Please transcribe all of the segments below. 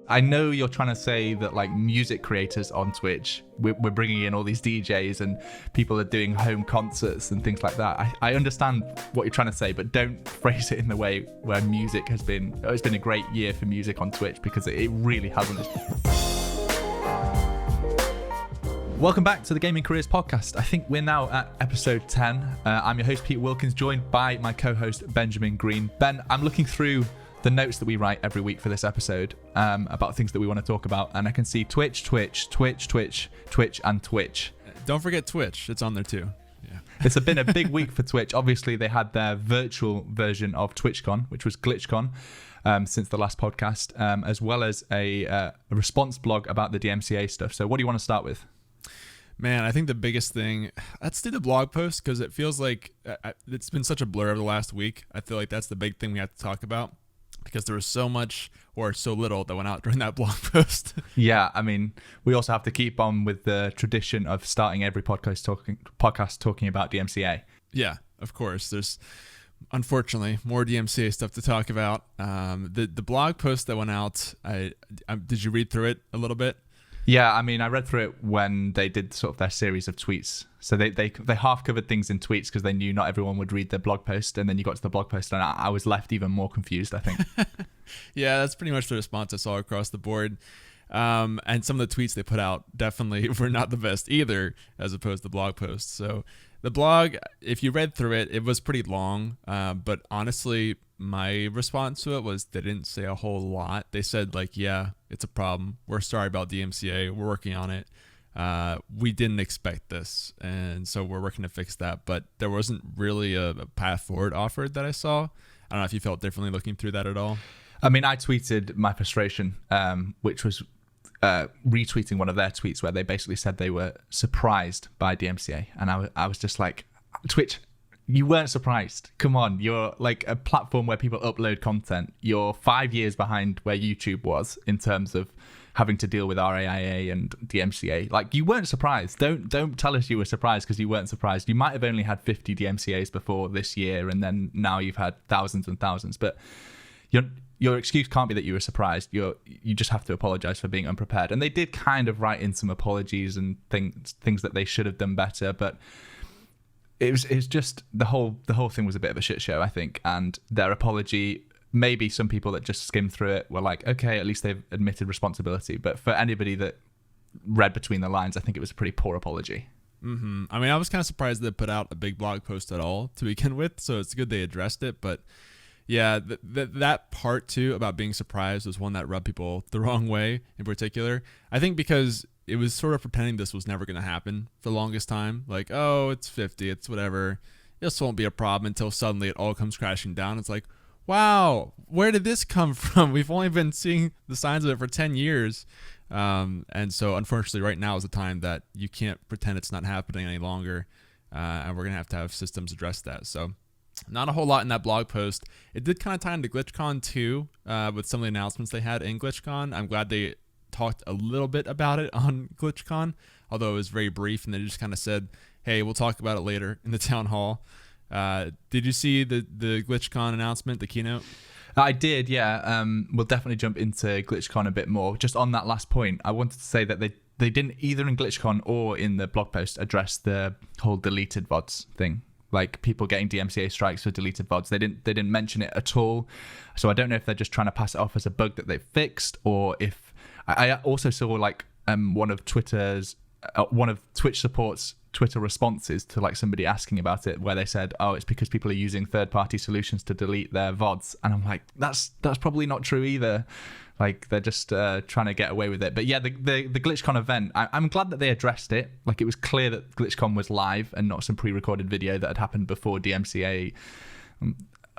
I know you're trying to say that like music creators on Twitch, we're bringing in all these DJs and people are doing home concerts and things like that. I understand what you're trying to say, but don't phrase it in the way where music has been. It's been a great year for music on Twitch, because it really hasn't. Welcome back to the Gaming Careers Podcast. I think we're now at episode 10. I'm your host, Pete Wilkins, joined by my co-host, Benjamin Green. Ben, I'm looking through the notes that we write every week for this episode about things that we want to talk about, and I can see Twitch, and Twitch. Don't forget Twitch. It's on there too. Yeah. It's been a big week for Twitch. Obviously, they had their virtual version of TwitchCon, which was GlitchCon, since the last podcast, as well as a response blog about the DMCA stuff. So what do you want to start with? Man, I think the biggest thing, let's do the blog post, because it feels like it's been such a blur over the last week. I feel like that's the big thing we have to talk about, because there was so much or so little that went out during that blog post. Yeah, I mean, we also have to keep on with the tradition of starting every podcast talking about DMCA. Yeah, of course. There's, unfortunately, more DMCA stuff to talk about. The blog post that went out, did you read through it a little bit? Yeah, I mean, I read through it when they did sort of their series of tweets. So they half covered things in tweets because they knew not everyone would read the blog post. And then you got to the blog post and I was left even more confused, I think. Yeah, that's pretty much the response I saw across the board. And some of the tweets they put out definitely were not the best either, as opposed to blog posts. So the blog, if you read through it, it was pretty long. But honestly, my response to it was they didn't say a whole lot. They said, like, yeah, it's a problem. We're sorry about DMCA. We're working on it. We didn't expect this, and so we're working to fix that. But there wasn't really a path forward offered that I saw. I don't know if you felt differently looking through that at all. I mean, I tweeted my frustration, which was retweeting one of their tweets where they basically said they were surprised by DMCA. And I was just like, Twitch, you weren't surprised. Come on, you're like a platform where people upload content. You're 5 years behind where YouTube was in terms of having to deal with RAIA and DMCA. Like, you weren't surprised. Don't tell us you were surprised, because you weren't surprised. You might have only had 50 DMCAs before this year, and then now you've had thousands and thousands. But your excuse can't be that you were surprised. You just have to apologize for being unprepared. And they did kind of write in some apologies and things that they should have done better, but it was just the whole thing was a bit of a shit show, I think. And their apology, maybe some people that just skimmed through it were like, okay, at least they've admitted responsibility. But for anybody that read between the lines, I think it was a pretty poor apology. Mm-hmm. I mean, I was kind of surprised they put out a big blog post at all to begin with, so it's good they addressed it. But yeah, that part too about being surprised was one that rubbed people the wrong way in particular. I think because it was sort of pretending this was never going to happen for the longest time. Like, oh, it's 50, it's whatever. This won't be a problem, until suddenly it all comes crashing down. It's like, wow, where did this come from? We've only been seeing the signs of it for 10 years. And so unfortunately right now is the time that you can't pretend it's not happening any longer. And we're going to have systems address that. So not a whole lot in that blog post. It did kind of tie into GlitchCon too, with some of the announcements they had in GlitchCon. I'm glad they talked a little bit about it on GlitchCon, although it was very brief, and they just kind of said, hey, we'll talk about it later in the town hall. Did you see the GlitchCon announcement, the keynote? I did, yeah. We'll definitely jump into GlitchCon a bit more. Just on that last point, I wanted to say that they didn't, either in GlitchCon or in the blog post, address the whole deleted VODs thing. Like people getting DMCA strikes for deleted VODs. They didn't mention it at all. So I don't know if they're just trying to pass it off as a bug that they've fixed, or if I also saw like one of Twitch support's Twitter responses to like somebody asking about it, where they said, oh, it's because people are using third-party solutions to delete their VODs. And I'm like, that's probably not true either. Like, they're just trying to get away with it. But yeah, the GlitchCon event, I'm glad that they addressed it. Like, it was clear that GlitchCon was live and not some pre-recorded video that had happened before DMCA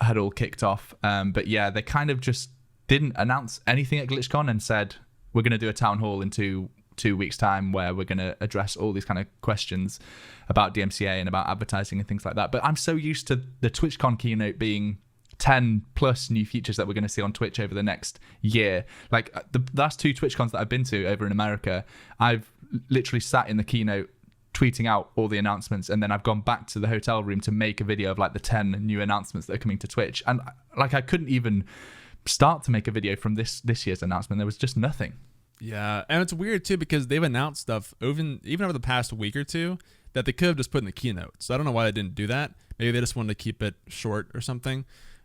had all kicked off. But yeah, they kind of just didn't announce anything at GlitchCon and said, we're going to do a town hall in two weeks' time where we're going to address all these kind of questions about DMCA and about advertising and things like that. But I'm so used to the TwitchCon keynote being 10 plus new features that we're going to see on Twitch over the next year. Like the last two TwitchCons that I've been to over in America, I've literally sat in the keynote tweeting out all the announcements, and then I've gone back to the hotel room to make a video of like the 10 new announcements that are coming to Twitch. And like I couldn't even start to make a video from this year's announcement. There was just nothing. Yeah, and it's weird too because they've announced stuff even over the past week or two that they could have just put in the keynote. So I don't know why they didn't do that. Maybe they just wanted to keep it short or something.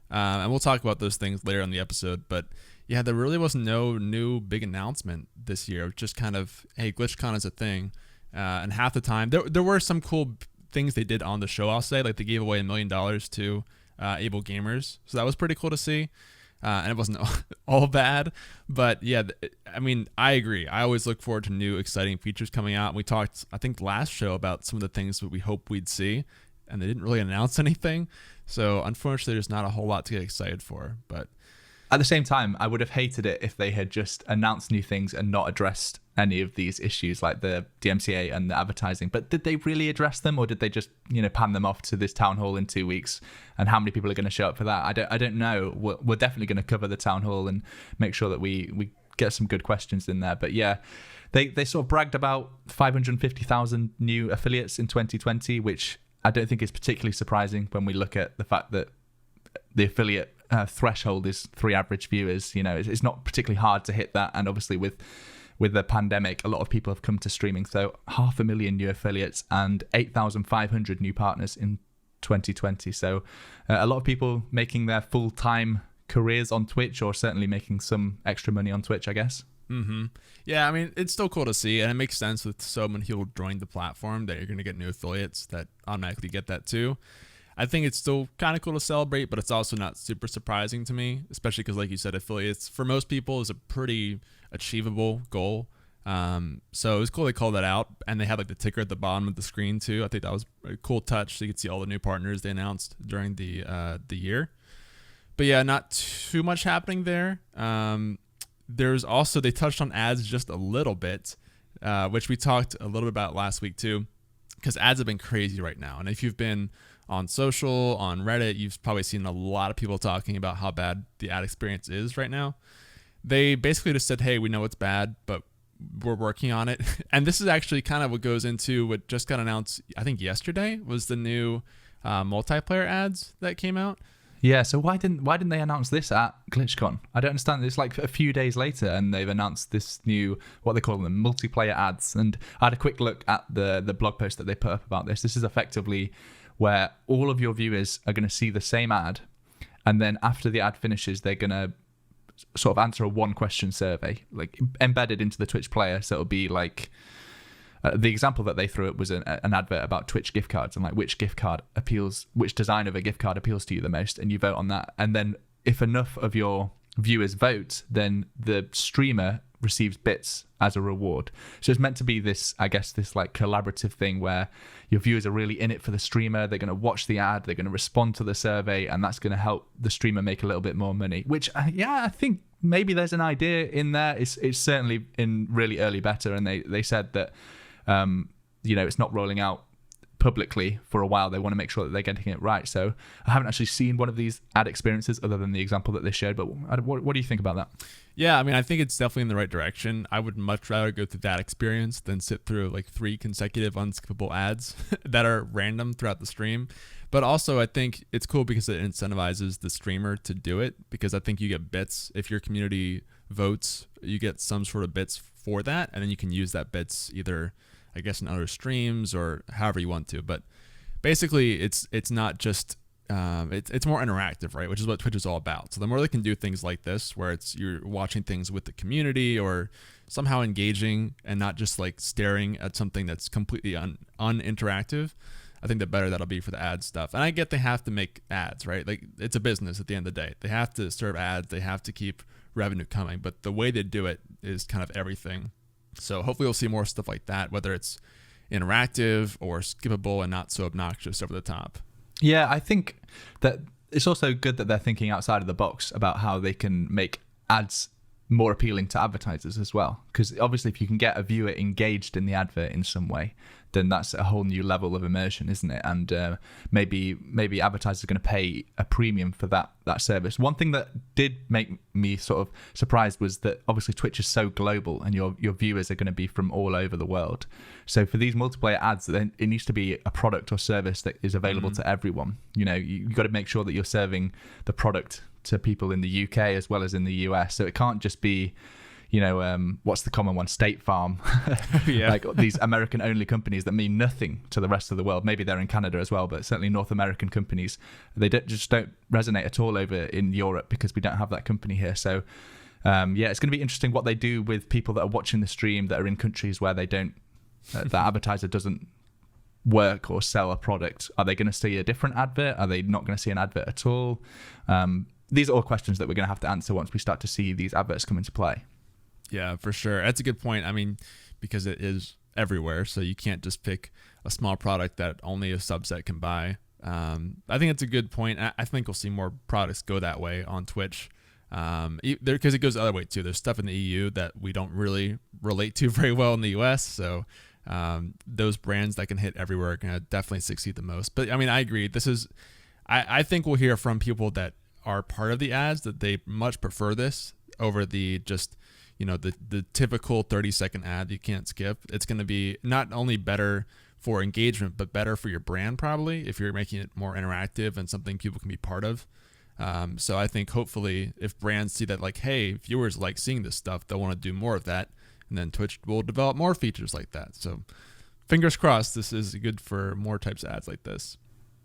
And we'll talk about those things later in the episode. But yeah, there really was no new big announcement this year. It was just kind of, hey, GlitchCon is a thing. And half the time, there were some cool things they did on the show, I'll say. Like they gave away $1 million to able gamers. So that was pretty cool to see. And it wasn't all bad. But yeah, I mean, I agree. I always look forward to new exciting features coming out. And we talked, I think, last show about some of the things that we hope we'd see. And they didn't really announce anything. So unfortunately, there's not a whole lot to get excited for. But at the same time, I would have hated it if they had just announced new things and not addressed any of these issues like the DMCA and the advertising. But did they really address them, or did they just, pan them off to this town hall in 2 weeks? And how many people are going to show up for that? I don't know. We're definitely going to cover the town hall and make sure that we get some good questions in there. But yeah, they sort of bragged about 550,000 new affiliates in 2020, which I don't think is particularly surprising when we look at the fact that the affiliate threshold is 3 average viewers. It's not particularly hard to hit that, and obviously with the pandemic, a lot of people have come to streaming. So 500,000 new affiliates and 8,500 new partners in 2020. So a lot of people making their full-time careers on Twitch, or certainly making some extra money on Twitch, I guess. Mm-hmm. Yeah, I mean, it's still cool to see, and it makes sense with so many people join the platform that you're going to get new affiliates that automatically get that too. I think it's still kind of cool to celebrate, but it's also not super surprising to me, especially because, like you said, affiliates for most people is a pretty achievable goal. So it was cool they called that out, and they had like the ticker at the bottom of the screen too. I think that was a cool touch, so you could see all the new partners they announced during the year. But yeah, not too much happening there. There's also, they touched on ads just a little bit, which we talked a little bit about last week too, because ads have been crazy right now. And if you've been on social, on Reddit, you've probably seen a lot of people talking about how bad the ad experience is right now. They basically just said, hey, we know it's bad, but we're working on it. And this is actually kind of what goes into what just got announced, I think yesterday, was the new multiplayer ads that came out. Yeah, so why didn't they announce this at GlitchCon? I don't understand. It's like a few days later, and they've announced this new, what they call them, multiplayer ads. And I had a quick look at the blog post that they put up about this. This is effectively where all of your viewers are going to see the same ad, and then after the ad finishes, they're going to sort of answer a 1-question survey, like embedded into the Twitch player. So it'll be like the example that they threw up was an advert about Twitch gift cards, and like which design of a gift card appeals to you the most, and you vote on that. And then if enough of your viewers vote, then the streamer receives bits as a reward. So it's meant to be this, I guess, this like collaborative thing where your viewers are really in it for the streamer. They're going to watch the ad, they're going to respond to the survey, and that's going to help the streamer make a little bit more money, which I think maybe there's an idea in there. It's certainly in really early beta, and they said that it's not rolling out publicly for a while. They want to make sure that they're getting it right. So I haven't actually seen one of these ad experiences other than the example that they showed, but what do you think about that? Yeah, I mean, I think it's definitely in the right direction. I would much rather go through that experience than sit through like 3 consecutive unskippable ads that are random throughout the stream. But also, I think it's cool because it incentivizes the streamer to do it, because I think you get bits. If your community votes, you get some sort of bits for that, and then you can use that bits either, I guess, in other streams or however you want to. But basically, it's not just it's more interactive, right? Which is what Twitch is all about. So the more they can do things like this, where you're watching things with the community or somehow engaging and not just like staring at something that's completely uninteractive, I think the better that'll be for the ad stuff. And I get they have to make ads, right? Like it's a business at the end of the day. They have to serve ads. They have to keep revenue coming. But the way they do it is kind of everything. So hopefully we'll see more stuff like that, whether it's interactive or skippable and not so obnoxious over the top. Yeah, I think that it's also good that they're thinking outside of the box about how they can make ads more appealing to advertisers as well. Because obviously if you can get a viewer engaged in the advert in some way, then that's a whole new level of immersion, isn't it? And maybe advertisers are going to pay a premium for that service. One thing that did make me sort of surprised was that obviously Twitch is so global, and your viewers are going to be from all over the world. So for these multiplayer ads, then it needs to be a product or service that is available to everyone. You know, you've got to make sure that you're serving the product to people in the UK as well as in the US. So it can't just be, you know, what's the common one? State Farm. Yeah. Like these American only companies that mean nothing to the rest of the world. Maybe they're in Canada as well, but certainly North American companies, they just don't resonate at all over in Europe because we don't have that company here. So it's going to be interesting what they do with people that are watching the stream that are in countries where they don't, that advertiser doesn't work or sell a product. Are they going to see a different advert? Are they not going to see an advert at all? These are all questions that we're going to have to answer once we start to see these adverts come into play. Yeah, for sure. That's a good point. I mean, because it is everywhere, so you can't just pick a small product that only a subset can buy. I think it's a good point. I think we'll see more products go that way on Twitch, because it goes the other way too. There's stuff in the EU that we don't really relate to very well in the US, so those brands that can hit everywhere are going to definitely succeed the most. But I mean, I agree. I think we'll hear from people that are part of the ads that they much prefer this over the just, you know, the typical 30-second ad you can't skip. It's going to be not only better for engagement, but better for your brand probably if you're making it more interactive and something people can be part of. So I think hopefully if brands see that, like, hey, viewers like seeing this stuff, they'll want to do more of that. And then Twitch will develop more features like that. So fingers crossed, this is good for more types of ads like this.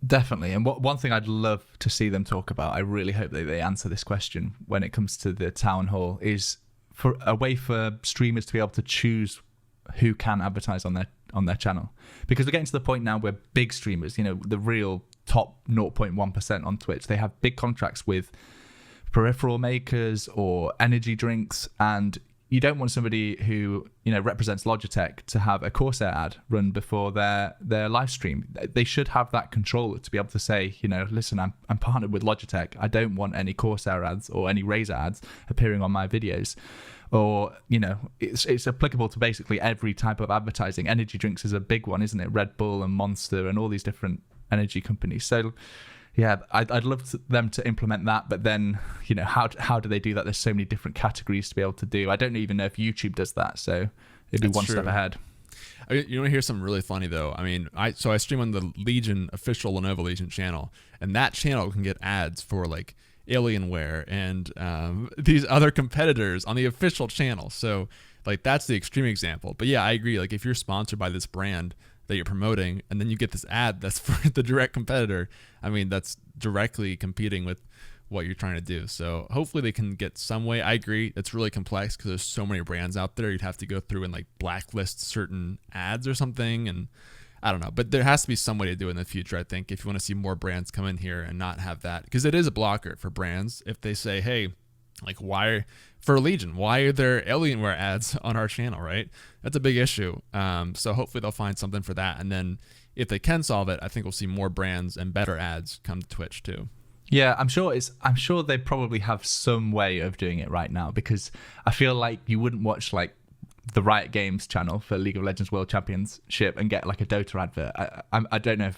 Definitely. And one thing I'd love to see them talk about, I really hope that they answer this question when it comes to the town hall, is for a way for streamers to be able to choose who can advertise on their channel. Because we're getting to the point now where big streamers, you know, the real top 0.1% on Twitch, they have big contracts with peripheral makers or energy drinks, and you don't want somebody who, you know, represents Logitech to have a Corsair ad run before their live stream. They should have that control to be able to say, you know, listen, I'm partnered with Logitech. I don't want any Corsair ads or any Razer ads appearing on my videos. Or, you know, it's applicable to basically every type of advertising. Energy drinks is a big one, isn't it? Red Bull and Monster and all these different energy companies. So yeah, I'd love them to implement that, but then, you know, how do they do that? There's so many different categories to be able to do. I don't even know if YouTube does that, so it'd be one step ahead. You want to hear something really funny though? I mean, I stream on the Legion official Lenovo Legion channel, and that channel can get ads for like Alienware and these other competitors on the official channel. So like that's the extreme example. But yeah, I agree. Like if you're sponsored by this brand that you're promoting, and then you get this ad that's for the direct competitor, I mean, that's directly competing with what you're trying to do. So hopefully they can get some way. I agree. It's really complex because there's so many brands out there. You'd have to go through and like blacklist certain ads or something. And I don't know, but there has to be some way to do it in the future, I think, if you want to see more brands come in here and not have that, because it is a blocker for brands. If they say, hey, like for Legion, why are there Alienware ads on our channel, right? That's a big issue. So hopefully they'll find something for that. And then if they can solve it, I think we'll see more brands and better ads come to Twitch too. Yeah, I'm sure they probably have some way of doing it right now, because I feel like you wouldn't watch like the Riot Games channel for League of Legends World Championship and get like a Dota advert. I don't know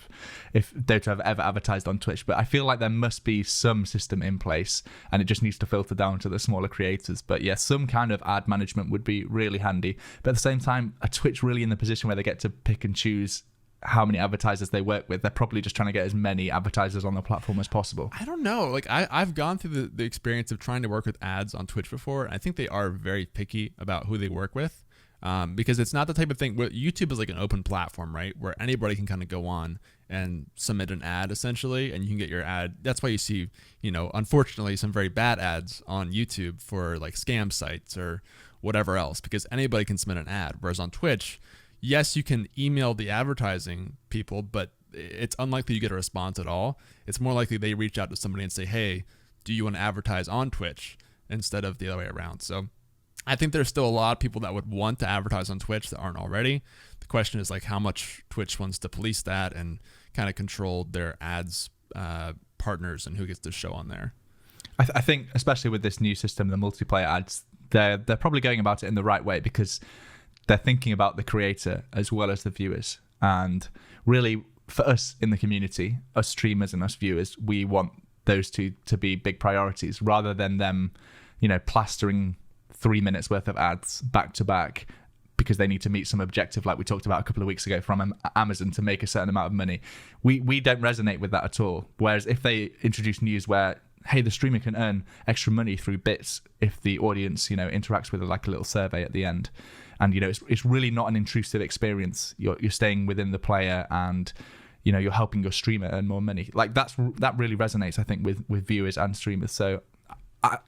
if Dota have ever advertised on Twitch, but I feel like there must be some system in place, and it just needs to filter down to the smaller creators. But yeah, some kind of ad management would be really handy. But at the same time, are Twitch really in the position where they get to pick and choose how many advertisers they work with? They're probably just trying to get as many advertisers on the platform as possible. I don't know. Like I've gone through the experience of trying to work with ads on Twitch before, and I think they are very picky about who they work with, because it's not the type of thing where YouTube is like an open platform, right? Where anybody can kind of go on and submit an ad essentially, and you can get your ad. That's why you see, you know, unfortunately some very bad ads on YouTube for like scam sites or whatever else, because anybody can submit an ad. Whereas on Twitch, yes, you can email the advertising people, but it's unlikely you get a response at all. It's more likely they reach out to somebody and say, hey, do you want to advertise on Twitch, instead of the other way around. So I think there's still a lot of people that would want to advertise on Twitch that aren't already. The question is like how much Twitch wants to police that and kind of control their ads partners and who gets to show on there. I think especially with this new system, the multiplayer ads, they're probably going about it in the right way, because they're thinking about the creator as well as the viewers. And really, for us in the community, us streamers and us viewers, we want those two to be big priorities rather than them, plastering 3 minutes worth of ads back to back because they need to meet some objective like we talked about a couple of weeks ago from Amazon to make a certain amount of money. We don't resonate with that at all. Whereas if they introduce news where, hey, the streamer can earn extra money through bits if the audience, interacts with like a little survey at the end. And, it's really not an intrusive experience. You're staying within the player and, you're helping your streamer earn more money. Like that really resonates, I think, with viewers and streamers. So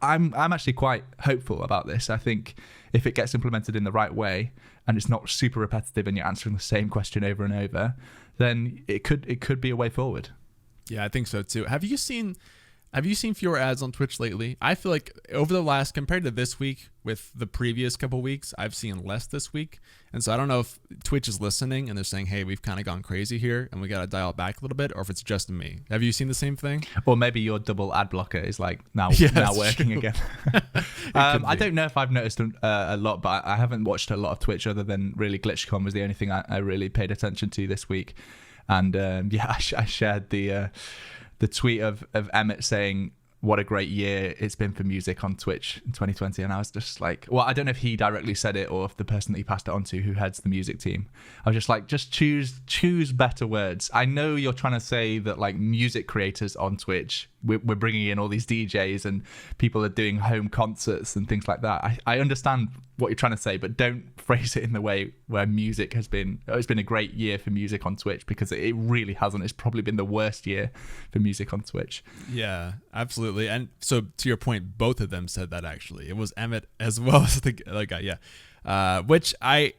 I'm actually quite hopeful about this. I think if it gets implemented in the right way and it's not super repetitive and you're answering the same question over and over, then it could be a way forward. Yeah, I think so too. Have you seen fewer ads on Twitch lately? I feel like over the last, compared to this week with the previous couple weeks, I've seen less this week. And so I don't know if Twitch is listening and they're saying, hey, we've kind of gone crazy here and we got to dial it back a little bit, or if it's just me. Have you seen the same thing? Or maybe your double ad blocker is like now working again. I don't know if I've noticed a lot, but I haven't watched a lot of Twitch other than really GlitchCon was the only thing I really paid attention to this week. And I shared the tweet of Emmett saying what a great year it's been for music on Twitch in 2020. And I was just like, well, I don't know if he directly said it or if the person that he passed it on to who heads the music team. I was just like, just choose better words. I know you're trying to say that like music creators on Twitch, we're bringing in all these DJs and people are doing home concerts and things like that. I understand what you're trying to say, but don't phrase it in the way where music it's been a great year for music on Twitch, because it really hasn't. It's probably been the worst year for music on Twitch. Yeah, absolutely. And so to your point, both of them said that actually. It was Emmett as well as the other guy, yeah. Which I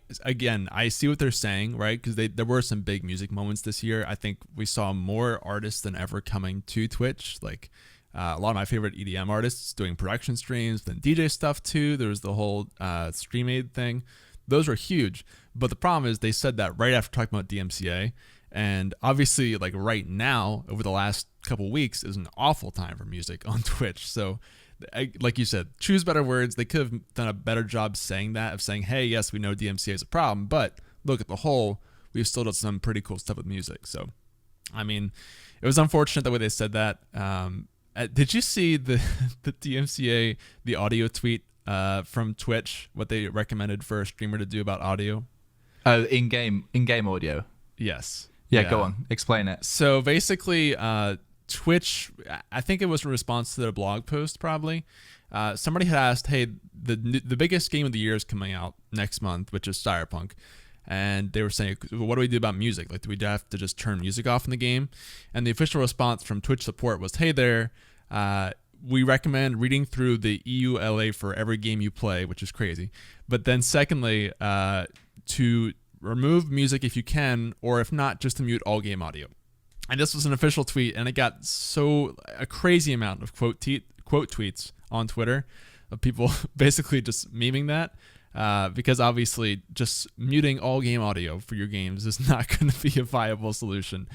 see what they're saying, right? Because there were some big music moments this year. I think we saw more artists than ever coming to Twitch. Like a lot of my favorite EDM artists doing production streams, then DJ stuff too. There was the whole Stream Aid thing. Those were huge. But the problem is they said that right after talking about DMCA. And obviously, like right now, over the last couple weeks, is an awful time for music on Twitch. So like you said, choose better words. They could have done a better job saying that, of saying, hey, yes, we know DMCA is a problem, but look at the whole, we've still done some pretty cool stuff with music. So, I mean, it was unfortunate the way they said that. Did you see the DMCA, the audio tweet from Twitch, what they recommended for a streamer to do about audio? Oh, in-game audio? Yes. Yeah, go on. Explain it. So basically, Twitch, I think it was in response to their blog post probably. Somebody had asked, hey, the biggest game of the year is coming out next month, which is Cyberpunk. And they were saying, what do we do about music? Like, do we have to just turn music off in the game? And the official response from Twitch support was, hey there, we recommend reading through the EULA for every game you play, which is crazy. But then secondly, to remove music if you can, or if not, just to mute all game audio. And this was an official tweet, and it got a crazy amount of quote tweets on Twitter of people basically just memeing that, because obviously just muting all game audio for your games is not going to be a viable solution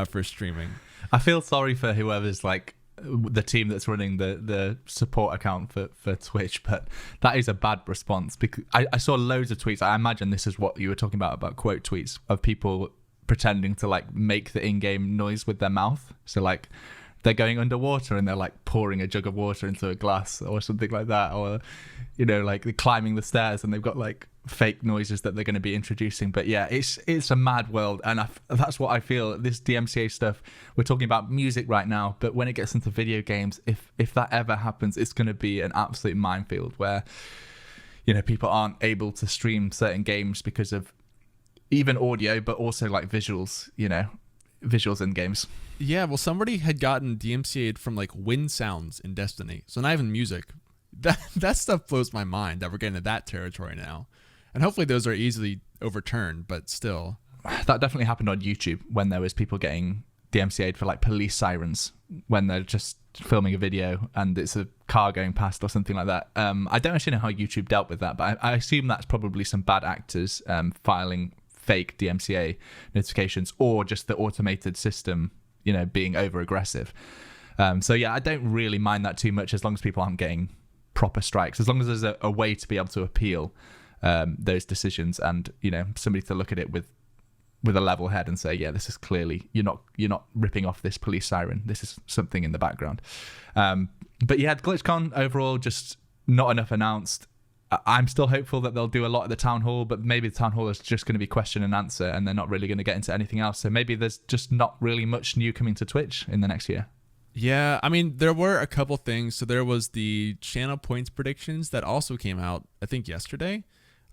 for streaming. I feel sorry for whoever's like the team that's running the support account for Twitch, but that is a bad response, because I saw loads of tweets. I imagine this is what you were talking about quote tweets of people pretending to like make the in-game noise with their mouth. So like they're going underwater and they're like pouring a jug of water into a glass or something like that, or like they're climbing the stairs and they've got like fake noises that they're going to be introducing. But yeah, it's a mad world, and that's what I feel. This DMCA stuff, we're talking about music right now, but when it gets into video games, if that ever happens, it's going to be an absolute minefield where people aren't able to stream certain games because of even audio, but also like visuals in games. Yeah, well, somebody had gotten DMCA'd from like wind sounds in Destiny, so not even music. That stuff blows my mind that we're getting to that territory now. And hopefully those are easily overturned, but still. That definitely happened on YouTube when there was people getting DMCA'd for like police sirens when they're just filming a video and it's a car going past or something like that. I don't actually know how YouTube dealt with that, but I assume that's probably some bad actors filing fake DMCA notifications, or just the automated system, being over aggressive. So yeah, I don't really mind that too much as long as people aren't getting proper strikes, as long as there's a way to be able to appeal those decisions and somebody to look at it with with a level head and say, yeah, this is clearly you're not ripping off this police siren. This is something in the background. But yeah, GlitchCon overall, just not enough announced. I'm still hopeful that they'll do a lot at the town hall, but maybe the town hall is just going to be question and answer, and they're not really going to get into anything else. So maybe there's just not really much new coming to Twitch in the next year. Yeah, I mean, there were a couple things. So there was the channel points predictions that also came out, I think, yesterday.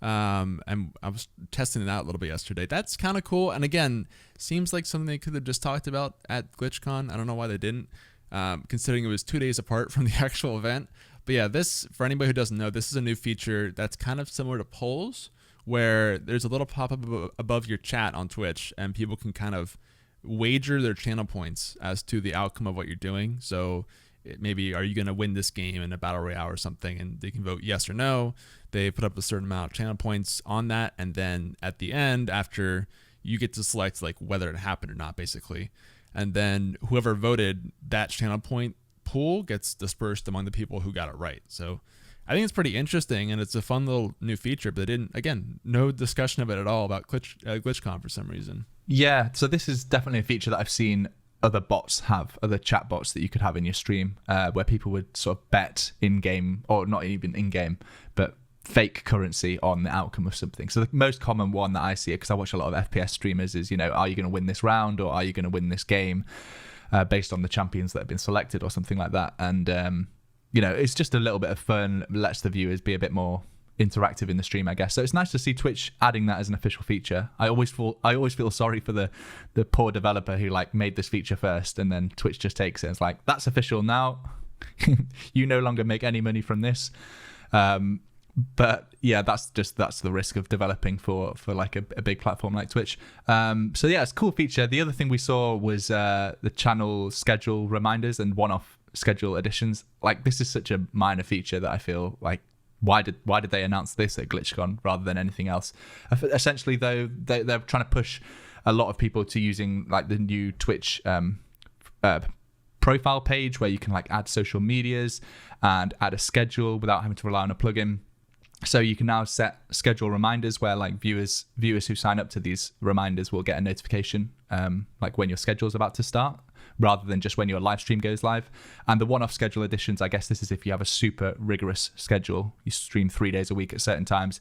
And I was testing it out a little bit yesterday. That's kind of cool. And again, seems like something they could have just talked about at GlitchCon. I don't know why they didn't, considering it was 2 days apart from the actual event. But yeah, this, for anybody who doesn't know, this is a new feature that's kind of similar to polls, where there's a little pop-up above your chat on Twitch, and people can kind of wager their channel points as to the outcome of what you're doing. So maybe, are you going to win this game in a battle royale or something? And they can vote yes or no. They put up a certain amount of channel points on that, and then at the end, after, you get to select like whether it happened or not, basically. And then whoever voted, that channel point pool gets dispersed among the people who got it right. So I think it's pretty interesting, and it's a fun little new feature, but they didn't, again, no discussion of it at all about GlitchCon for some reason. Yeah, so this is definitely a feature that I've seen other bots have, other chat bots that you could have in your stream, where people would sort of bet in-game, or not even in-game, but fake currency on the outcome of something. So the most common one that I see, because I watch a lot of FPS streamers, is, are you going to win this round, or are you going to win this game, based on the champions that have been selected or something like that. And, it's just a little bit of fun, lets the viewers be a bit more interactive in the stream, I guess. So it's nice to see Twitch adding that as an official feature. I always feel sorry for the poor developer who made this feature first, and then Twitch just takes it and it's like, that's official now. You no longer make any money from this. But yeah, that's the risk of developing for a big platform like Twitch. So yeah, it's a cool feature. The other thing we saw was the channel schedule reminders and one-off schedule additions. This is such a minor feature that I feel like, why did they announce this at GlitchCon rather than anything else? Essentially, though, they're trying to push a lot of people to using the new Twitch profile page, where you can add social medias and add a schedule without having to rely on a plugin. So you can now set schedule reminders where viewers who sign up to these reminders will get a notification when your schedule is about to start, rather than just when your live stream goes live. And the one-off schedule additions, I guess this is if you have a super rigorous schedule, you stream 3 days a week at certain times,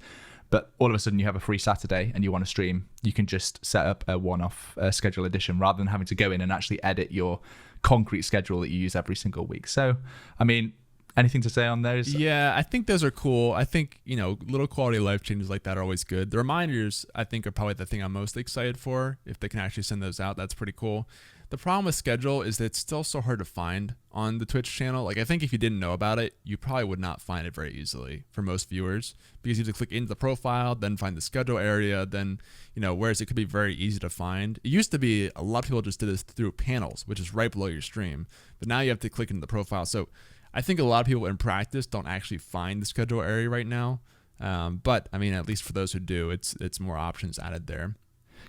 but all of a sudden you have a free Saturday and you want to stream, you can just set up a one-off schedule edition rather than having to go in and actually edit your concrete schedule that you use every single week. So, I mean, anything to say on those? Yeah, I think those are cool. I think, little quality of life changes like that are always good. The reminders, I think, are probably the thing I'm most excited for. If they can actually send those out, that's pretty cool. The problem with schedule is that it's still so hard to find on the Twitch channel. I think if you didn't know about it, you probably would not find it very easily for most viewers, because you have to click into the profile, then find the schedule area, then, whereas it could be very easy to find. It used to be a lot of people just did this through panels, which is right below your stream, but now you have to click into the profile. So I think a lot of people in practice don't actually find the schedule area right now. But I mean, at least for those who do, it's more options added there.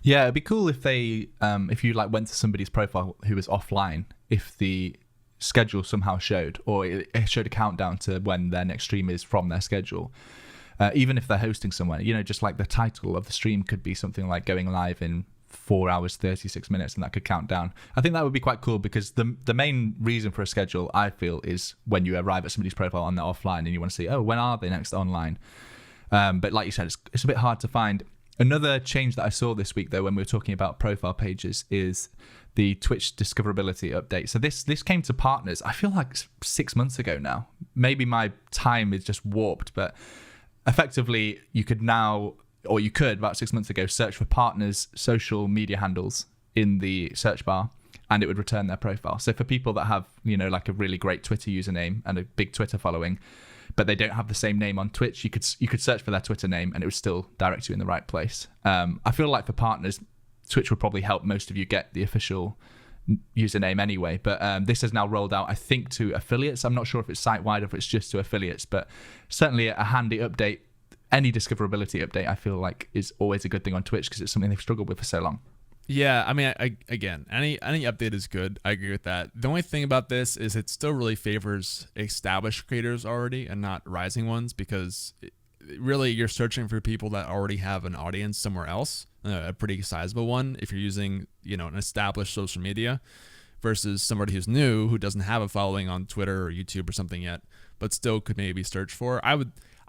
Yeah, it'd be cool if they, if you went to somebody's profile who was offline, if the schedule somehow showed, or it showed a countdown to when their next stream is from their schedule. Even if they're hosting somewhere, just the title of the stream could be something like going live in 4 hours 36 minutes, and that could count down. I think that would be quite cool, because the main reason for a schedule, I feel, is when you arrive at somebody's profile and they're offline and you want to see, when are they next online? But like you said, it's a bit hard to find. Another change that I saw this week, though, when we were talking about profile pages, is the Twitch Discoverability update. So this came to partners, I feel like 6 months ago now. Maybe my time is just warped, but effectively you could now, or you could about 6 months ago, search for partners' social media handles in the search bar, and it would return their profile. So for people that have, a really great Twitter username and a big Twitter following, but they don't have the same name on Twitch, you could search for their Twitter name and it would still direct you in the right place. I feel like for partners, Twitch would probably help most of you get the official username anyway, but this has now rolled out, I think, to affiliates. I'm not sure if it's site-wide or if it's just to affiliates, but certainly a handy update. Any discoverability update, I feel like, is always a good thing on Twitch, because it's something they've struggled with for so long. Yeah, I mean, again, any update is good. I agree with that. The only thing about this is it still really favors established creators already and not rising ones, because really you're searching for people that already have an audience somewhere else, a pretty sizable one if you're using, an established social media, versus somebody who's new who doesn't have a following on Twitter or YouTube or something yet, but still could maybe search for.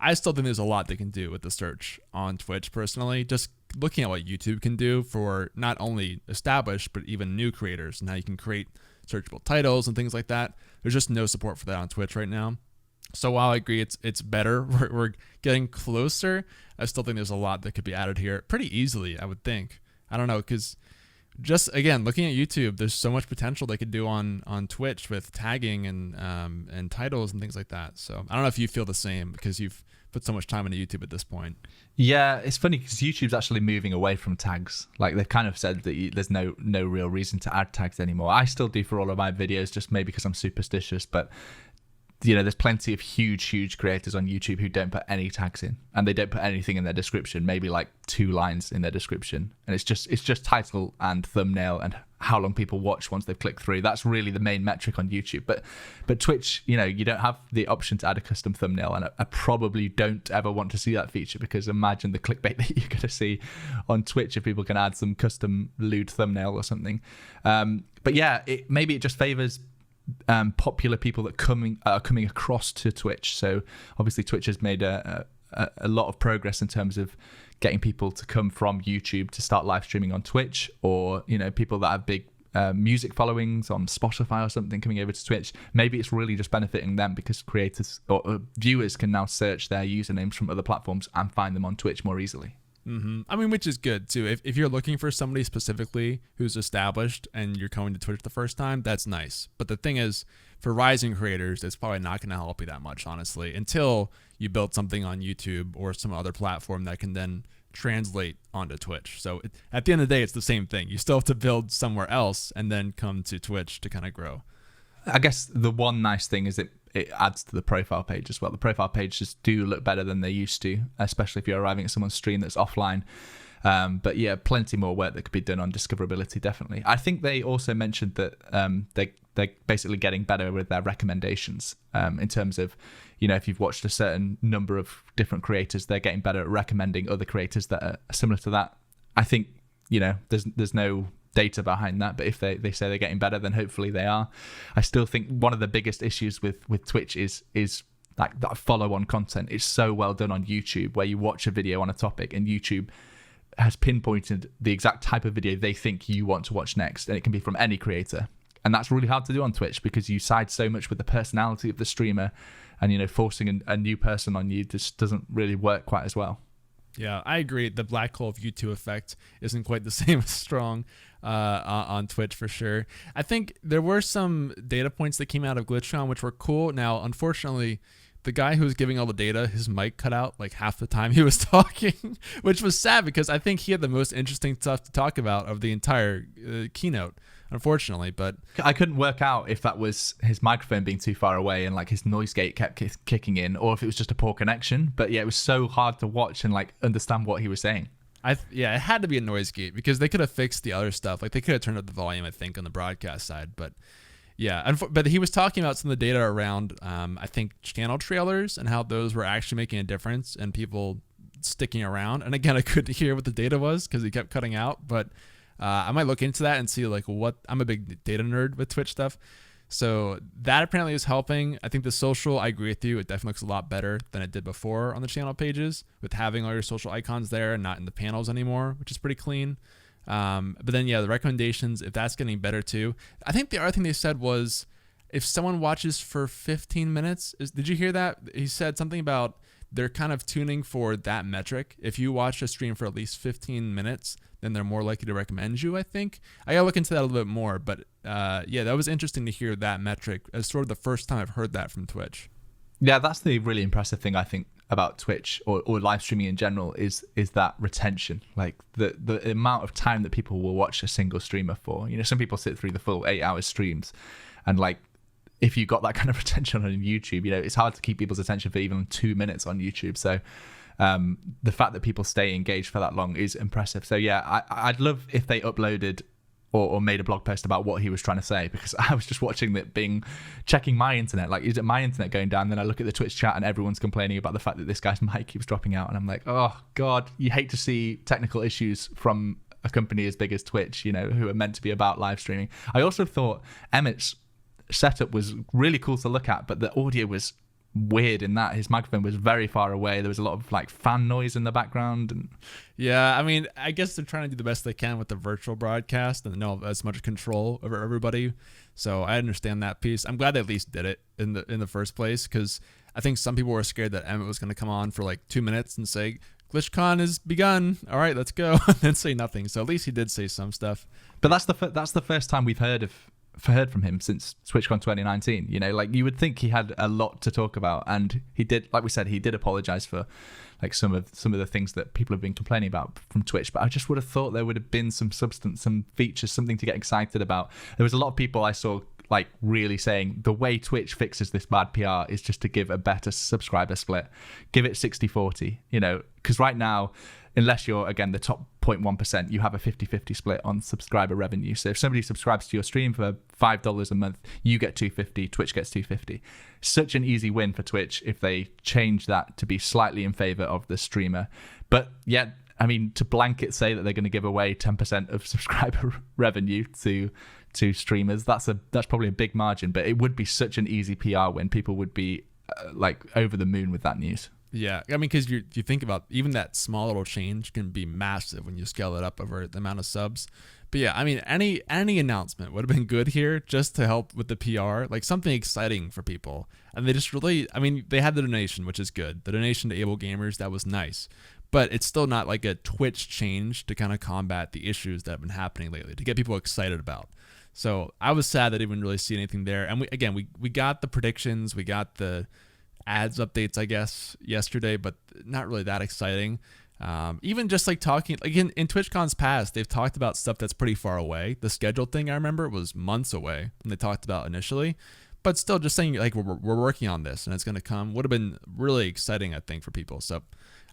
I still think there's a lot they can do with the search on Twitch personally, just looking at what YouTube can do for not only established but even new creators and how you can create searchable titles and things like that. There's just no support for that on Twitch right now. So while I agree it's better, we're getting closer, I still think there's a lot that could be added here pretty easily, I would think. I don't know, because just, again, looking at YouTube, there's so much potential they could do on Twitch with tagging and titles and things like that. So I don't know if you feel the same because you've put so much time into YouTube at this point. Yeah, it's funny because YouTube's actually moving away from tags. Like they've kind of said that there's no real reason to add tags anymore. I still do for all of my videos, just maybe because I'm superstitious, but there's plenty of huge creators on YouTube who don't put any tags in, and they don't put anything in their description, maybe like 2 lines in their description, and it's just title and thumbnail and how long people watch once they've clicked through. That's really the main metric on YouTube. But Twitch, you don't have the option to add a custom thumbnail, and I probably don't ever want to see that feature, because imagine the clickbait that you're going to see on Twitch if people can add some custom lewd thumbnail or something. But yeah, maybe it just favors popular people that are coming across to Twitch. So obviously Twitch has made a lot of progress in terms of getting people to come from YouTube to start live streaming on Twitch, or people that have big music followings on Spotify or something coming over to Twitch. Maybe it's really just benefiting them because creators or viewers can now search their usernames from other platforms and find them on Twitch more easily. Mm-hmm. I mean, which is good too. If you're looking for somebody specifically who's established and you're coming to Twitch the first time, that's nice. But the thing is, for rising creators, it's probably not going to help you that much, honestly, until you build something on YouTube or some other platform that can then translate onto Twitch. So at the end of the day, it's the same thing. You still have to build somewhere else and then come to Twitch to kind of grow. I guess the one nice thing is it adds to the profile page as well. The profile pages do look better than they used to, especially if you're arriving at someone's stream that's offline. But yeah, plenty more work that could be done on discoverability, definitely. I think they also mentioned that they're basically getting better with their recommendations in terms of, if you've watched a certain number of different creators, they're getting better at recommending other creators that are similar to that. I think, there's no data behind that, but if they say they're getting better, then hopefully they are. I still think one of the biggest issues with Twitch is like that follow-on content. It's so well done on YouTube, where you watch a video on a topic and YouTube has pinpointed the exact type of video they think you want to watch next, and it can be from any creator. And that's really hard to do on Twitch because you side so much with the personality of the streamer, and forcing a new person on you just doesn't really work quite as well. Yeah, I agree. The black hole of YouTube effect isn't quite the same as strong on Twitch for sure. I think there were some data points that came out of GlitchCon which were cool. Now, unfortunately, the guy who was giving all the data, his mic cut out like half the time he was talking, which was sad because I think he had the most interesting stuff to talk about of the entire keynote, unfortunately. But I couldn't work out if that was his microphone being too far away and like his noise gate kept kicking in, or if it was just a poor connection. But yeah, it was so hard to watch and like understand what he was saying. It had to be a noise gate because they could have fixed the other stuff. Like they could have turned up the volume, I think, on the broadcast side. But yeah, but he was talking about some of the data around, I think, channel trailers and how those were actually making a difference and people sticking around. And again, I couldn't hear what the data was because he kept cutting out. But I might look into that and see like what. I'm a big data nerd with Twitch stuff. So that apparently is helping. I think the social, I agree with you. It definitely looks a lot better than it did before on the channel pages with having all your social icons there and not in the panels anymore, which is pretty clean. But then, yeah, the recommendations, if that's getting better too. I think the other thing they said was if someone watches for 15 minutes, did you hear that? He said something about they're kind of tuning for that metric. If you watch a stream for at least 15 minutes, then they're more likely to recommend you, I think. I gotta look into that a little bit more, but yeah, that was interesting to hear that metric. It's sort of the first time I've heard that from Twitch. Yeah, that's the really impressive thing, I think, about Twitch or live streaming in general is that retention. Like the amount of time that people will watch a single streamer for. Some people sit through the full 8-hour streams, and like if you got that kind of retention on YouTube, it's hard to keep people's attention for even 2 minutes on YouTube. So the fact that people stay engaged for that long is impressive. So yeah, I'd love if they uploaded or made a blog post about what he was trying to say, because I was just watching it checking my internet. Like, is it my internet going down? Then I look at the Twitch chat and everyone's complaining about the fact that this guy's mic keeps dropping out. And I'm like, oh God, you hate to see technical issues from a company as big as Twitch, you know, who are meant to be about live streaming. I also thought Emmett's setup was really cool to look at, but the audio was weird in that his microphone was very far away. There was a lot of like fan noise in the background. And yeah, I mean, I guess they're trying to do the best they can with the virtual broadcast and not as much control over everybody. So I understand that piece. I'm glad they at least did it in the first place, because I think some people were scared that Emmett was going to come on for like 2 minutes and say, GlitchCon has begun. All right, let's go, and then say nothing. So at least he did say some stuff. But that's the first time we've heard from him since TwitchCon 2019. You know, like, you would think he had a lot to talk about, and he did. Like we said, he did apologize for like some of the things that people have been complaining about from Twitch. But I just would have thought there would have been some substance, some features, something to get excited about. There was a lot of people I saw like really saying the way Twitch fixes this bad PR is just to give a better subscriber split, give it 60-40, you know, because right now, unless you're, again, the top 0.1%, you have a 50-50 split on subscriber revenue. So if somebody subscribes to your stream for $5 a month, you get $250, Twitch gets $250. Such an easy win for Twitch if they change that to be slightly in favor of the streamer. But yet, I mean, to blanket say that they're going to give away 10% of subscriber revenue to streamers, that's probably a big margin, but it would be such an easy PR win. People would be like over the moon with that news. Yeah, I mean, because you think about even that small little change can be massive when you scale it up over the amount of subs. But yeah, I mean, any announcement would have been good here just to help with the PR, like something exciting for people. And they just really, I mean, they had the donation, which is good. The donation to Able Gamers, that was nice. But it's still not like a Twitch change to kind of combat the issues that have been happening lately, to get people excited about. So I was sad that I didn't really see anything there. And we got the predictions, we got the ads updates, I guess, yesterday, but not really that exciting. Even just like talking, like in TwitchCon's past, they've talked about stuff that's pretty far away. The scheduled thing, I remember, was months away when they talked about initially. But still, just saying like we're working on this and it's going to come would have been really exciting, I think, for people. So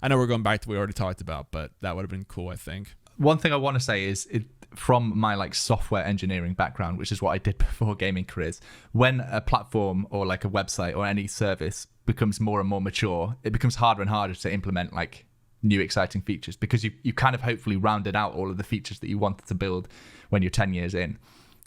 I know we're going back to what we already talked about, but that would have been cool, I think. One thing I want to say is, from my like software engineering background, which is what I did before gaming careers, when a platform or like a website or any service becomes more and more mature, it becomes harder and harder to implement like new exciting features, because you kind of hopefully rounded out all of the features that you wanted to build when you're 10 years in.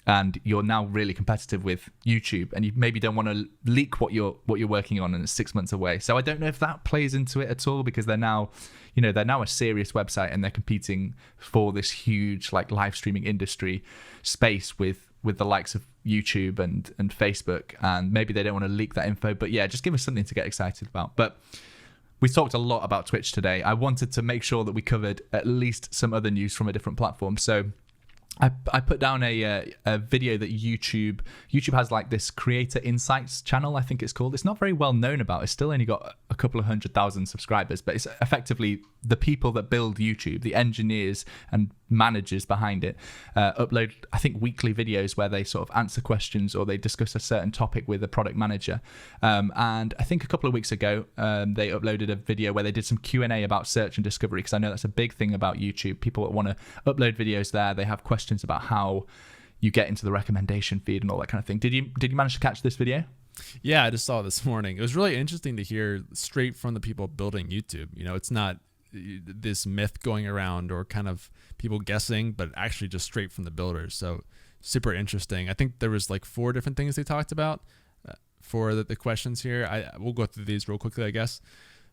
And you're now really competitive with YouTube, and you maybe don't want to leak what you're working on, and it's 6 months away. So I don't know if that plays into it at all, because they're now a serious website and they're competing for this huge like live streaming industry space with the likes of YouTube and Facebook, and maybe they don't want to leak that info. But yeah, just give us something to get excited about. But we talked a lot about Twitch today. I wanted to make sure that we covered at least some other news from a different platform. So I put down a video that YouTube has, like this Creator Insights channel, I think it's called. It's not very well known about. It's still only got a couple of 100,000 subscribers, but it's effectively the people that build YouTube, the engineers and managers behind it, upload, I think, weekly videos where they sort of answer questions or they discuss a certain topic with a product manager. And I think a couple of weeks ago, they uploaded a video where they did some Q&A about search and discovery, because I know that's a big thing about YouTube. People that want to upload videos there, they have questions about how you get into the recommendation feed and all that kind of thing. Did you manage to catch this video? Yeah, I just saw it this morning. It was really interesting to hear straight from the people building YouTube. You know, it's not this myth going around or kind of people guessing, but actually just straight from the builders. So super interesting. I think there was like 4 different things they talked about for the questions here. We'll go through these real quickly, I guess.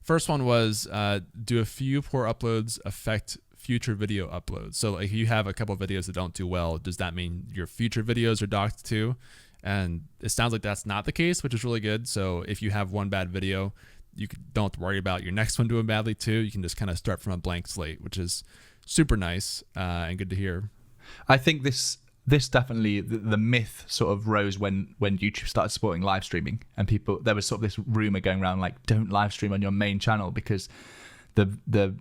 First one was, do a few poor uploads affect future video uploads? So like, if you have a couple of videos that don't do well, does that mean your future videos are docked too? And it sounds like that's not the case, which is really good. So if you have one bad video, don't have to worry about your next one doing badly too. You can just kind of start from a blank slate, which is super nice and good to hear. I think this definitely, the myth sort of rose when YouTube started supporting live streaming, and there was sort of this rumor going around like, don't live stream on your main channel because the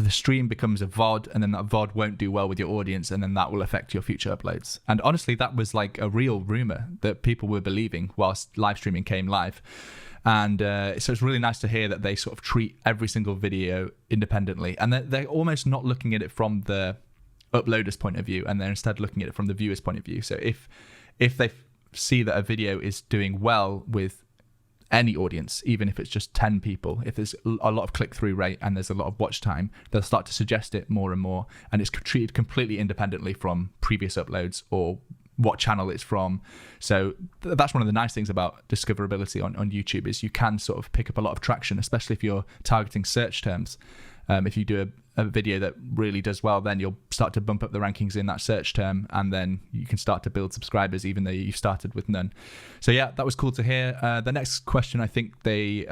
stream becomes a VOD, and then that VOD won't do well with your audience, and then that will affect your future uploads. And honestly, that was like a real rumor that people were believing whilst live streaming came live. And so it's really nice to hear that they sort of treat every single video independently, and they're almost not looking at it from the uploader's point of view, and they're instead looking at it from the viewer's point of view. So if they see that a video is doing well with any audience, even if it's just 10 people, if there's a lot of click-through rate and there's a lot of watch time, they'll start to suggest it more and more, and it's treated completely independently from previous uploads or what channel it's from. So that's one of the nice things about discoverability on YouTube, is you can sort of pick up a lot of traction, especially if you're targeting search terms. If you do a video that really does well, then you'll start to bump up the rankings in that search term, and then you can start to build subscribers even though you started with none. So yeah, that was cool to hear. The next question, I think they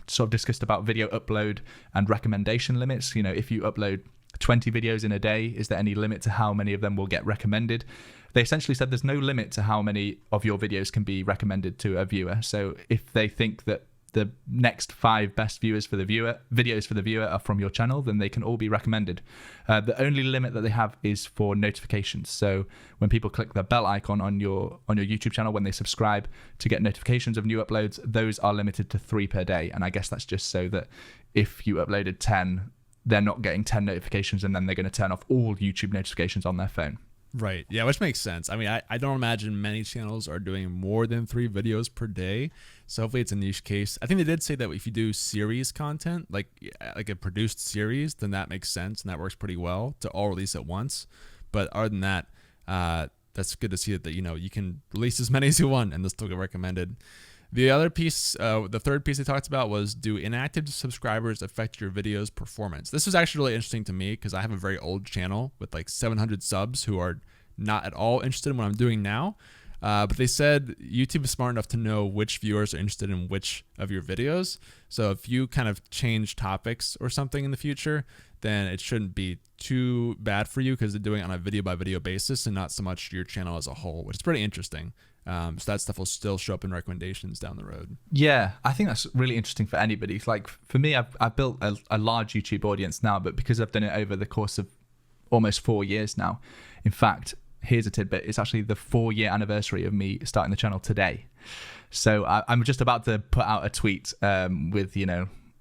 sort of discussed about video upload and recommendation limits. If you upload 20 videos in a day, is there any limit to how many of them will get recommended? They essentially said there's no limit to how many of your videos can be recommended to a viewer. So if they think that the next 5 best videos for the viewer are from your channel, then they can all be recommended. The only limit that they have is for notifications. So when people click the bell icon on your YouTube channel, when they subscribe to get notifications of new uploads, those are limited to 3 per day. And I guess that's just so that if you uploaded 10, they're not getting 10 notifications, and then they're going to turn off all YouTube notifications on their phone. Right. Yeah, which makes sense. I mean, I don't imagine many channels are doing more than 3 videos per day. So hopefully it's a niche case. I think they did say that if you do series content, like a produced series, then that makes sense and that works pretty well to all release at once. But other than that, that's good to see that you can release as many as you want and they'll still get recommended. The other piece, the third piece they talked about was, do inactive subscribers affect your video's performance? This was actually really interesting to me because I have a very old channel with like 700 subs who are not at all interested in what I'm doing now. But they said YouTube is smart enough to know which viewers are interested in which of your videos. So if you kind of change topics or something in the future, then it shouldn't be too bad for you because they're doing it on a video by video basis and not so much your channel as a whole, which is pretty interesting. So that stuff will still show up in recommendations down the road. Yeah, I think that's really interesting for anybody. Like for me, I've built a large YouTube audience now, but because I've done it over the course of almost 4 years now. In fact, here's a tidbit. It's actually the 4-year anniversary of me starting the channel today. So I'm just about to put out a tweet with,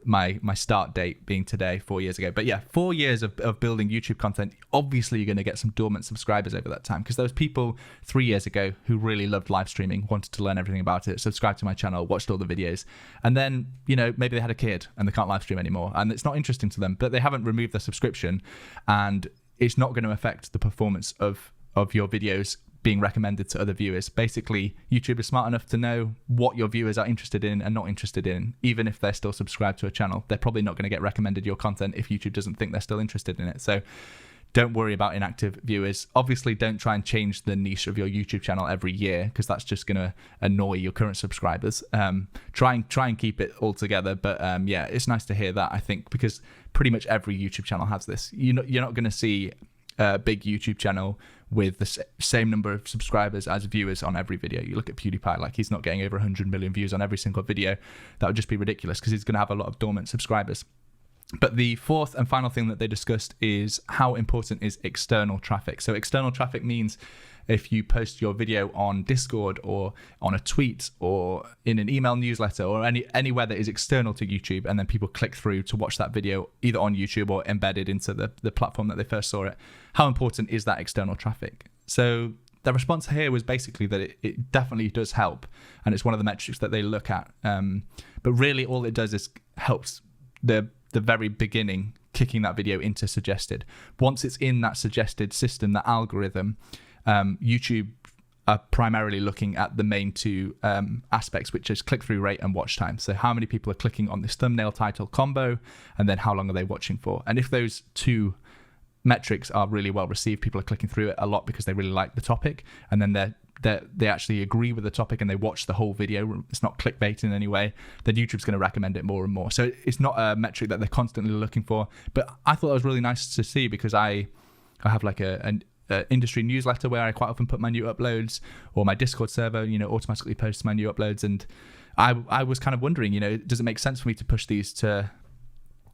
my start date being today, 4 years ago. But yeah, 4 years of building YouTube content. Obviously, you're going to get some dormant subscribers over that time, because those people 3 years ago who really loved live streaming, wanted to learn everything about it, subscribed to my channel, watched all the videos, and then, maybe they had a kid and they can't live stream anymore and it's not interesting to them, but they haven't removed their subscription, and it's not going to affect the performance of your videos being recommended to other viewers. Basically, YouTube is smart enough to know what your viewers are interested in and not interested in. Even if they're still subscribed to a channel, they're probably not going to get recommended your content if YouTube doesn't think they're still interested in it. So don't worry about inactive viewers. Obviously, don't try and change the niche of your YouTube channel every year, because that's just going to annoy your current subscribers. Try and keep it all together. But yeah, it's nice to hear that, I think, because pretty much every YouTube channel has this. You're not going to see a big YouTube channel with the same number of subscribers as viewers on every video. You look at PewDiePie, like he's not getting over 100 million views on every single video. That would just be ridiculous, because he's going to have a lot of dormant subscribers. But the fourth and final thing that they discussed is how important is external traffic. So external traffic means if you post your video on Discord or on a tweet or in an email newsletter or anywhere that is external to YouTube, and then people click through to watch that video either on YouTube or embedded into the platform that they first saw it, how important is that external traffic? So the response here was basically that it definitely does help, and it's one of the metrics that they look at. But really all it does is helps the very beginning, kicking that video into suggested. Once it's in that suggested system, that algorithm, YouTube are primarily looking at the main two aspects, which is click-through rate and watch time. So how many people are clicking on this thumbnail title combo, and then how long are they watching for? And if those two metrics are really well received, people are clicking through it a lot because they really like the topic, and then they actually agree with the topic and they watch the whole video, it's not clickbait in any way, then YouTube's going to recommend it more and more. So it's not a metric that they're constantly looking for. But I thought that was really nice to see, because I have like an industry newsletter where I quite often put my new uploads, or my Discord server, automatically posts my new uploads. And I was kind of wondering, does it make sense for me to push these to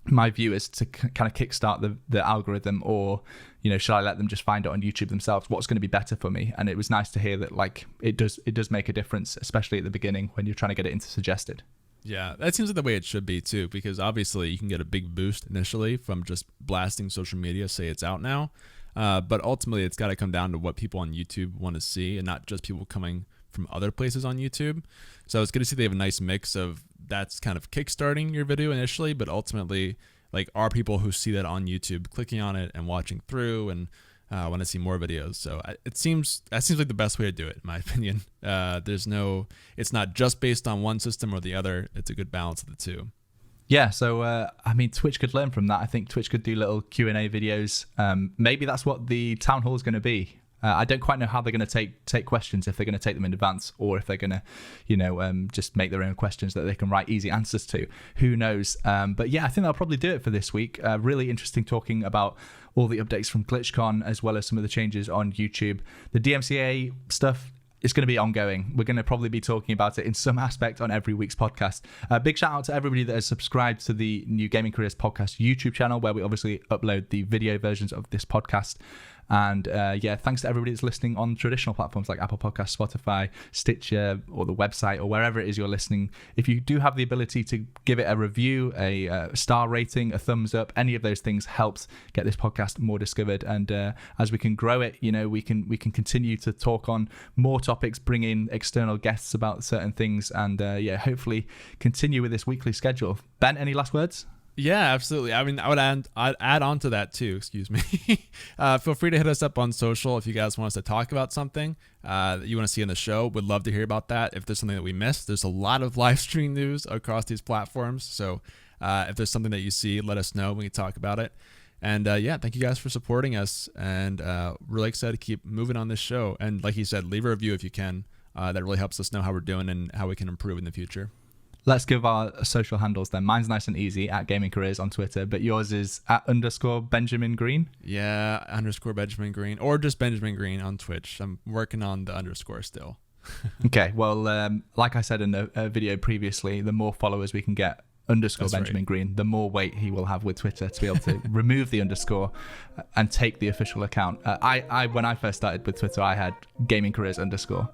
my viewers to kind of kickstart the algorithm, or should I let them just find it on YouTube themselves? What's going to be better for me? And it was nice to hear that like it does make a difference, especially at the beginning when you're trying to get it into suggested. Yeah, that seems like the way it should be too, because obviously you can get a big boost initially from just blasting social media, say it's out now. But ultimately, it's got to come down to what people on YouTube want to see, and not just people coming from other places on YouTube. So it's good to see they have a nice mix of that's kind of kickstarting your video initially, but ultimately, like, are people who see that on YouTube clicking on it and watching through and want to see more videos. So that seems like the best way to do it, in my opinion. It's not just based on one system or the other. It's a good balance of the two. Yeah, so I mean, Twitch could learn from that. I think Twitch could do little Q&A videos. Maybe that's what the town hall is going to be. I don't quite know how they're going to take questions, if they're going to take them in advance or if they're going to, just make their own questions that they can write easy answers to. Who knows? But yeah, I think that'll probably do it for this week. Really interesting talking about all the updates from GlitchCon as well as some of the changes on YouTube. The DMCA stuff is going to be ongoing. We're going to probably be talking about it in some aspect on every week's podcast. Big shout out to everybody that has subscribed to the New Gaming Careers Podcast YouTube channel, where we obviously upload the video versions of this podcast. And thanks to everybody that's listening on traditional platforms like Apple Podcasts, Spotify, Stitcher, or the website, or wherever it is you're listening. If you do have the ability to give it a review, a star rating, a thumbs up, any of those things helps get this podcast more discovered. And as we can grow it, we can continue to talk on more topics, bring in external guests about certain things, and hopefully continue with this weekly schedule. Ben, any last words? Yeah, absolutely. I mean, I'd add on to that too. Excuse me. Feel free to hit us up on social if you guys want us to talk about something that you want to see in the show. Would love to hear about that. If there's something that we missed, there's a lot of live stream news across these platforms. So if there's something that you see, let us know. We can talk about it. And thank you guys for supporting us. And really excited to keep moving on this show. And like you said, leave a review if you can. That really helps us know how we're doing and how we can improve in the future. Let's give our social handles then. Mine's nice and easy, at Gaming Careers on Twitter, but yours is at _Benjamin Green. Yeah, _Benjamin Green, or just Benjamin Green on Twitch. I'm working on the underscore still. Okay, well, like I said in a video previously, the more followers we can get, _Benjamin Green, the more weight he will have with Twitter to be able to remove the underscore and take the official account. I when I first started with Twitter, I had Gaming Careers _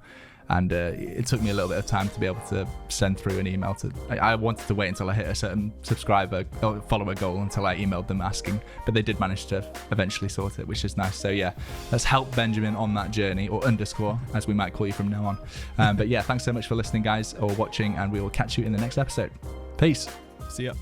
and it took me a little bit of time to be able to send through an email to. I wanted to wait until I hit a certain subscriber or follower goal until I emailed them asking, but they did manage to eventually sort it, which is nice. So yeah, let's help Benjamin on that journey, or underscore as we might call you from now on. But yeah, thanks so much for listening, guys, or watching, and we will catch you in the next episode. Peace. See ya.